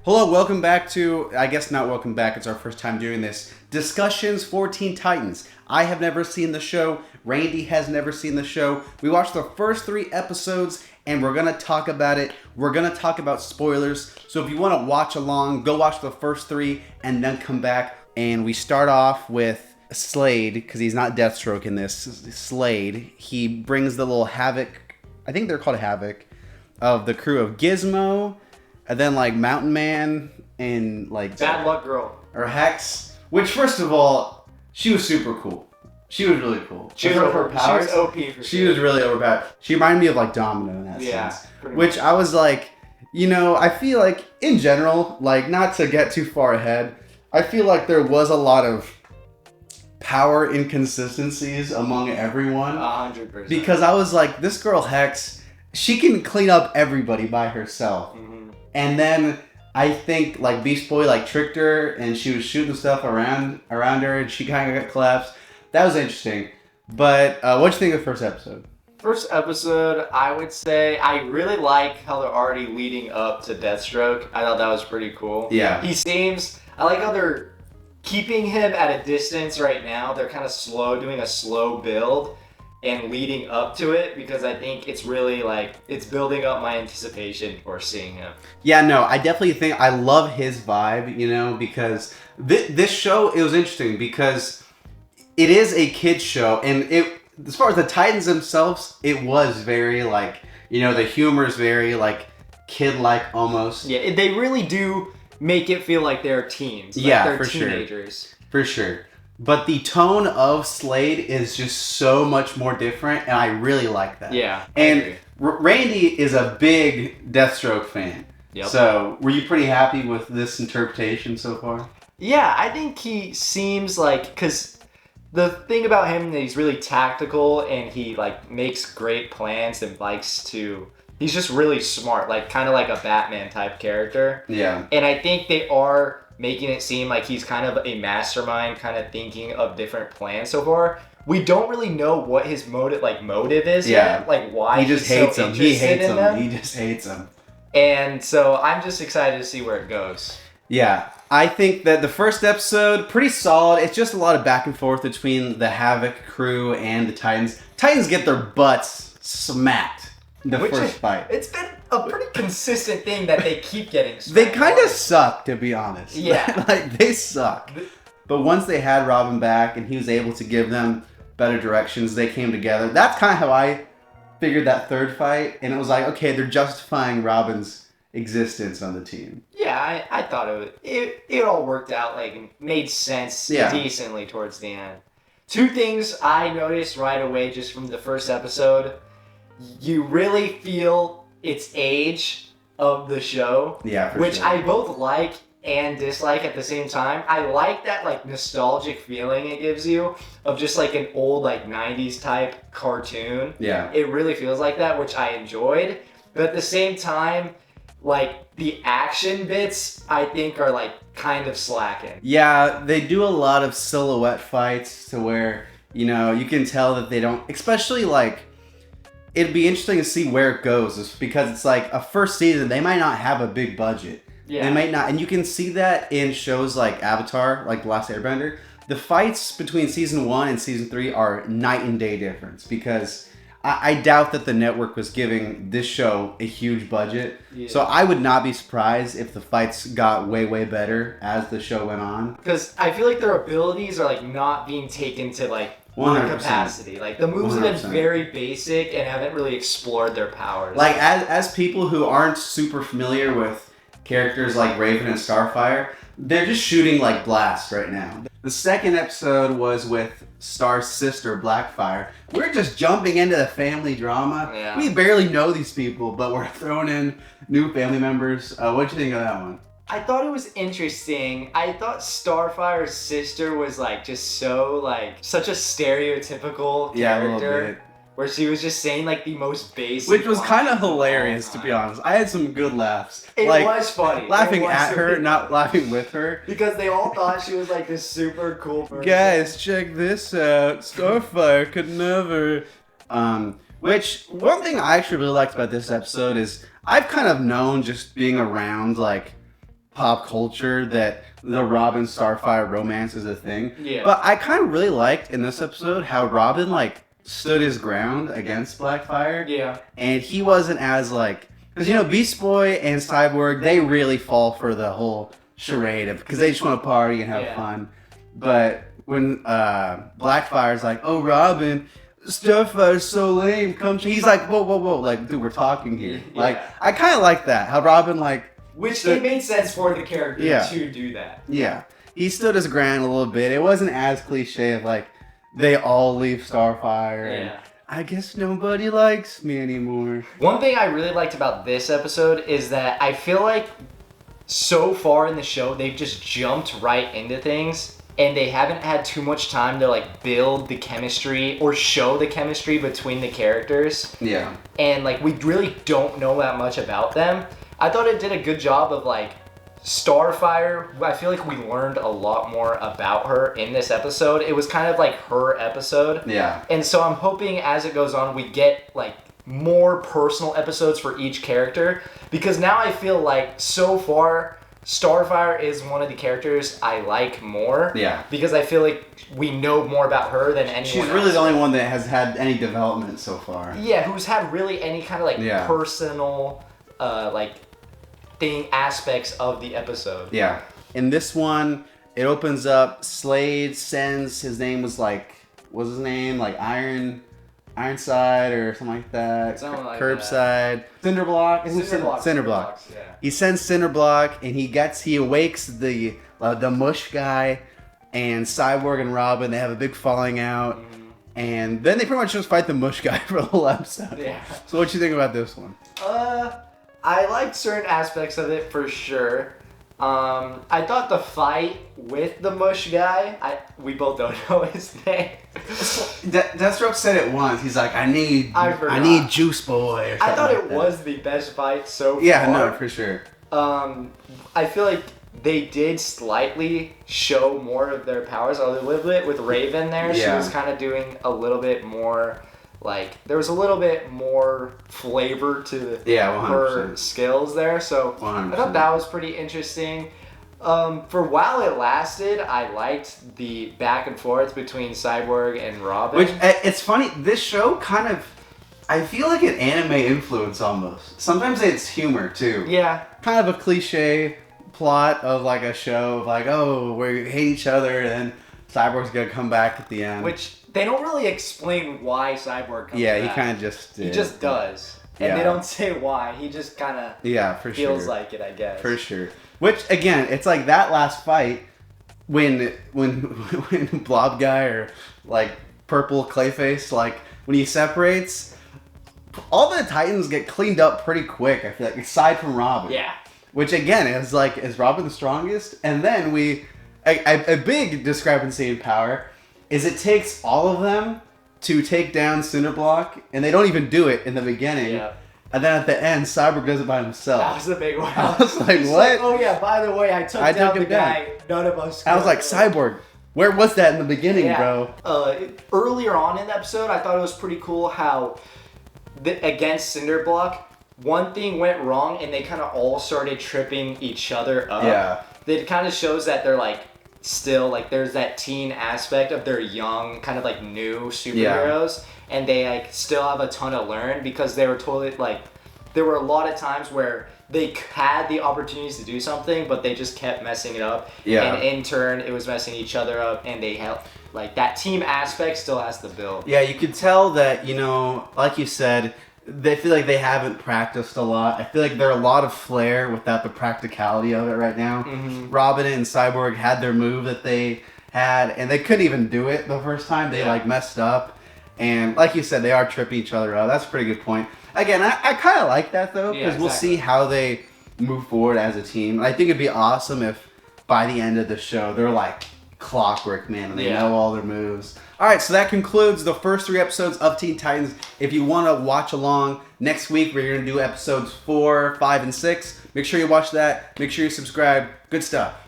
Hello, welcome back to, I guess not welcome back, it's our first time doing this, Discussions for Teen Titans. I have never seen the show, Randy has never seen the show. We watched the first 3 episodes and we're going to talk about it. We're going to talk about spoilers, so if you want to watch along, go watch the first 3 and then come back. And we start off with Slade, because he's not Deathstroke in this, Slade. He brings the little Havoc, I think they're called Havoc, of the crew of Gizmo, and then like Mountain Man and like Bad Luck Girl or Hex, which first of all, she was super cool. She was really cool. She was OP for She was really overpowered. She reminded me of like Domino in that sense. Which much. I was like, I feel like in general, like not to get too far ahead, I feel like there was a lot of power inconsistencies among everyone. 100%. Because I was like, this girl Hex, she can clean up everybody by herself. Mm-hmm. And then I think like Beast Boy like tricked her and she was shooting stuff around her and she kind of got collapsed. That was interesting. But what'd you think of the first episode? First episode, I would say I really like how they're already leading up to Deathstroke. I thought that was pretty cool. Yeah. I like how they're keeping him at a distance right now. They're kind of doing a slow build and leading up to it, because I think it's really like, it's building up my anticipation for seeing him. Yeah, no, I definitely think I love his vibe, because this show, it was interesting because it is a kid's show, and as far as the Titans themselves, it was very like, the humor is very like kid-like almost. Yeah, they really do make it feel like they're teens. Like yeah, they're for teenagers. Sure. For sure. But the tone of Slade is just so much more different, and I really like that. Yeah, and Randy is a big Deathstroke fan. Yep. So, were you pretty happy with this interpretation so far? Yeah, I think he seems like, because the thing about him is he's really tactical and he like makes great plans and he's just really smart, like kind of like a Batman type character. Yeah. And I think they are making it seem like he's kind of a mastermind, kind of thinking of different plans so far. We don't really know what his motive is yet, like why he just hates so him. He hates in him. them. He just hates him. And so I'm just excited to see where it goes. Yeah, I think that the first episode, pretty solid. It's just a lot of back and forth between the Havoc crew and the Titans. Titans get their butts smacked the first fight. It's been a pretty consistent thing that they keep getting smacked. They kind of suck, to be honest. Yeah. Like, they suck. But once they had Robin back and he was able to give them better directions, they came together. That's kind of how I figured that third fight. And it was like, okay, they're justifying Robin's existence on the team. Yeah, I thought it all worked out, like, made sense decently towards the end. 2 things I noticed right away just from the first episode. You really feel its age of the show. Yeah, which sure. I both like and dislike at the same time. I like that like nostalgic feeling it gives you of just like an old like 90s type cartoon. Yeah. It really feels like that, which I enjoyed. But at the same time, like the action bits I think are like kind of slacking. Yeah, they do a lot of silhouette fights to where, you can tell that they don't, especially like, it'd be interesting to see where it goes, because it's like a first season, they might not have a big budget. Yeah. They might not, and you can see that in shows like Avatar, like The Last Airbender. The fights between season 1 and season 3 are night and day difference, because I doubt that the network was giving this show a huge budget. Yeah. So I would not be surprised if the fights got way, way better as the show went on. Because I feel like their abilities are like not being taken to like 100%. Capacity. Like the moves 100%. Have been very basic and haven't really explored their powers. Like as people who aren't super familiar with characters like Raven and Starfire, they're just shooting like blasts right now. The second episode was with Star's sister, Blackfire. We're just jumping into the family drama. Yeah. We barely know these people, but we're throwing in new family members. What'd you think of that one? I thought it was interesting. I thought Starfire's sister was like just so like such a stereotypical character. Yeah, a little bit. Where she was just saying like the most basic. Which was kind of hilarious, to be honest. I had some good laughs. It was funny. Laughing at her, not laughing with her. Because they all thought she was like this super cool person. Guys, check this out. Starfire could never. Which, one thing I actually really liked about this episode is I've kind of known, just being around like pop culture that the Robin Starfire romance is a thing. Yeah. But I kind of really liked in this episode how Robin like stood his ground against Blackfire. Yeah. And he wasn't as like, because you know Beast Boy and Cyborg, they really fall for the whole charade of because they just want to party and have fun. But when Blackfire's like, oh Robin, Starfire's so lame, he's like, whoa, like dude, we're talking here. Yeah. Like I kind of like that how Robin like. Which it made sense for the character to do that. Yeah. He stood his ground a little bit. It wasn't as cliche of like, they all leave Starfire. And I guess nobody likes me anymore. One thing I really liked about this episode is that I feel like so far in the show, they've just jumped right into things. And they haven't had too much time to like build the chemistry or show the chemistry between the characters. Yeah. And like we really don't know that much about them. I thought it did a good job of like Starfire. I feel like we learned a lot more about her in this episode. It was kind of like her episode. Yeah. And so I'm hoping as it goes on, we get like more personal episodes for each character. Because now I feel like so far, Starfire is one of the characters I like more. Yeah. Because I feel like we know more about her than anyone She's really the only one that has had any development so far. Yeah, who's had really any kind of like personal like thing aspects of the episode. Yeah. In this one, it opens up, Slade sends, his name was like, what's his name? Like Ironside or something like that. Something like Curbside. Cinderblock. Cinderblock. Yeah. He sends Cinderblock and he awakes the Mush guy and Cyborg and Robin. They have a big falling out. Mm-hmm. And then they pretty much just fight the Mush guy for the whole episode. Yeah. So what you think about this one? I liked certain aspects of it for sure. I thought the fight with the Mush guy, we both don't know his name. Deathstroke said it once. He's like, I need Juice Boy. Or I thought like it was the best fight so far. Yeah, no, for sure. I feel like they did slightly show more of their powers a little bit with Raven there. Yeah. She was kind of doing a little bit more, like, there was a little bit more flavor to her skills there. So 100%. I thought that was pretty interesting. For while it lasted, I liked the back and forth between Cyborg and Robin. Which, it's funny, this show kind of, I feel like an anime influence almost. Sometimes it's humor too. Yeah. Kind of a cliche plot of like a show of like, oh, we hate each other and then Cyborg's gonna come back at the end. Which they don't really explain why Cyborg comes back. Yeah, he kind of just... He just does. And they don't say why. He just kind of feels like it, I guess. For sure. Which, again, it's like that last fight when Blob Guy or like Purple Clayface, like when he separates, all the Titans get cleaned up pretty quick, I feel like, aside from Robin. Yeah. Which, again, is like, is Robin the strongest? And then a big discrepancy in power is it takes all of them to take down Cinderblock, and they don't even do it in the beginning. Yeah. And then at the end, Cyborg does it by himself. That was the big one. I was like, what? Like, oh yeah, by the way, I took down the guy none of us I was like, Cyborg, where was that in the beginning, bro? Earlier on in the episode, I thought it was pretty cool how against Cinderblock, one thing went wrong and they kind of all started tripping each other up. Yeah. It kind of shows that they're like, still like there's that teen aspect of their young kind of like new superheroes and they like still have a ton to learn because they were totally like there were a lot of times where they had the opportunities to do something but they just kept messing it up and in turn it was messing each other up and they helped like that team aspect still has to build. Yeah, you could tell that, you know, like you said, they feel like they haven't practiced a lot. I feel like they're a lot of flair without the practicality of it right now. Mm-hmm. Robin and Cyborg had their move that they had, and they couldn't even do it the first time. They like messed up. And like you said, they are tripping each other up. That's a pretty good point. Again, I kind of like that though, because we'll see how they move forward as a team. I think it'd be awesome if by the end of the show, they're like clockwork, man, and they know all their moves. All right, so that concludes the first 3 episodes of Teen Titans. If you want to watch along, next week we're going to do episodes 4, 5, and 6. Make sure you watch that. Make sure you subscribe. Good stuff.